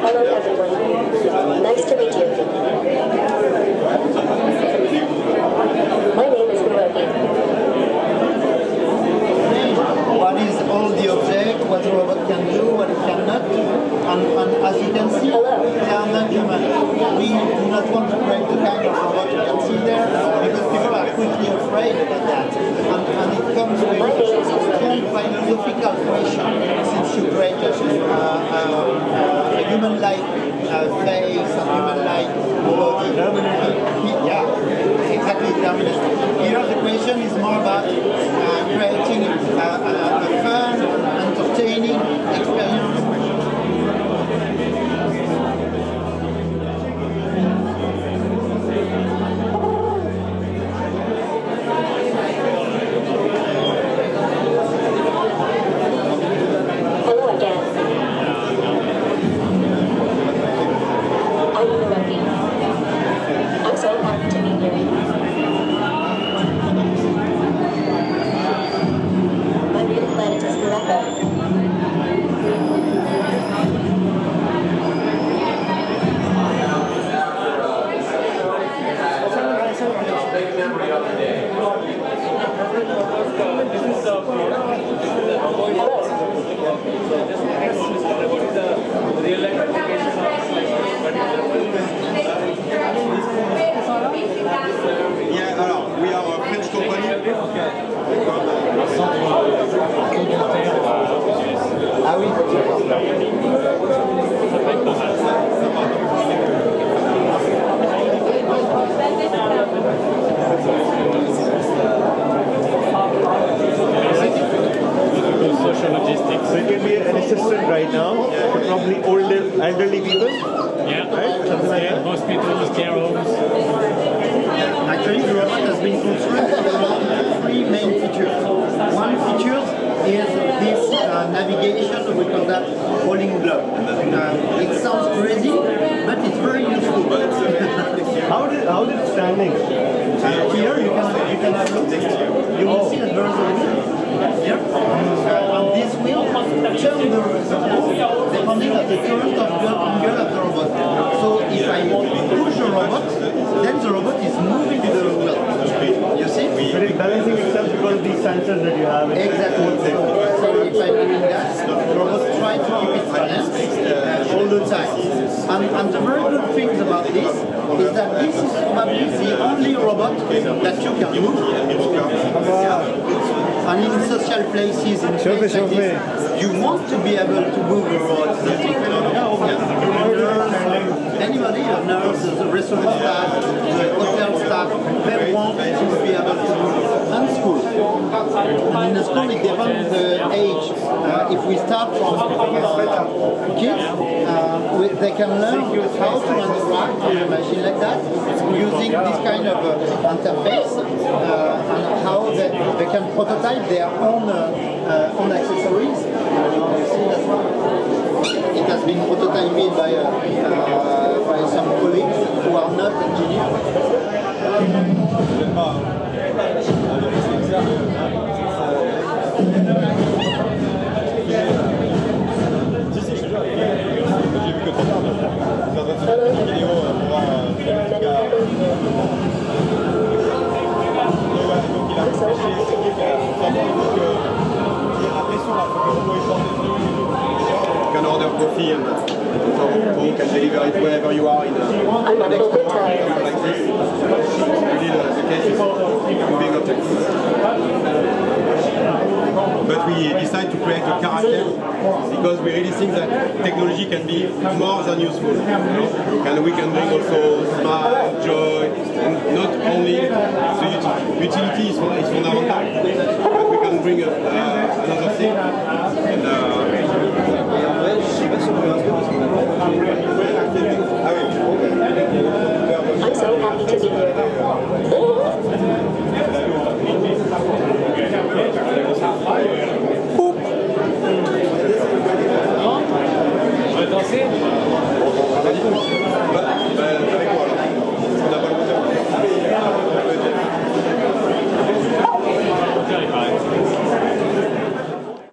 Hello everyone. Nice to meet you. My name is Miroki. What is all the object, what the robot can do, what it cannot do. And as you can see, they are not human. We do not want to create the kind of robot you can see there because people are quickly afraid about that. And it comes with a strong philosophical question since you create a human-like face, a human-like body. Yeah, exactly, terminus. Here the question is more about creating a fun, entertaining experience. Hello again. I'm Miroki. I'm so happy to be here. My native planet is Miroka. Yeah, alors, we are a French company. Ah oui. Social logistics. So it can be an assistant right now for probably older, elderly people. Yeah, Right? Something like that. hospitals, care homes. Actually, the robot has been constructed around three main features. One feature is this navigation, we call that rolling block. It sounds crazy, but it's very useful. How did it standing? Here you can have a look. You will see that there is a wheel. Here. On this wheel, turn the robot depending on the current of the angle of the robot. So if I push the robot, then the robot is moving the wheel. You see? But it's balancing itself because of these sensors that you have. Exactly. So if I'm doing that, the robot tries to keep its balance all the time. And the very good thing about this is that this is probably the only robot that you can move. And in social places, in places like this, you want to be able to move the robot. Anybody, a nurse, the restaurant staff, the hotel staff, they want to be able to move. And school. And in the school, it depends the age. If we start from kids, they can learn how to interact with a machine like that using this kind of interface and how they can prototype their own accessories. You see that it has been prototyped by some colleagues who are not engineers. Can order coffee and can deliver it wherever you are in I'm a little bit tired. like this. Really the case is moving objects. But we decide to create a character because we really think that technology can be more than useful. And we can bring also smile, joy, and not only the utility is fundamental, but we can bring another thing. And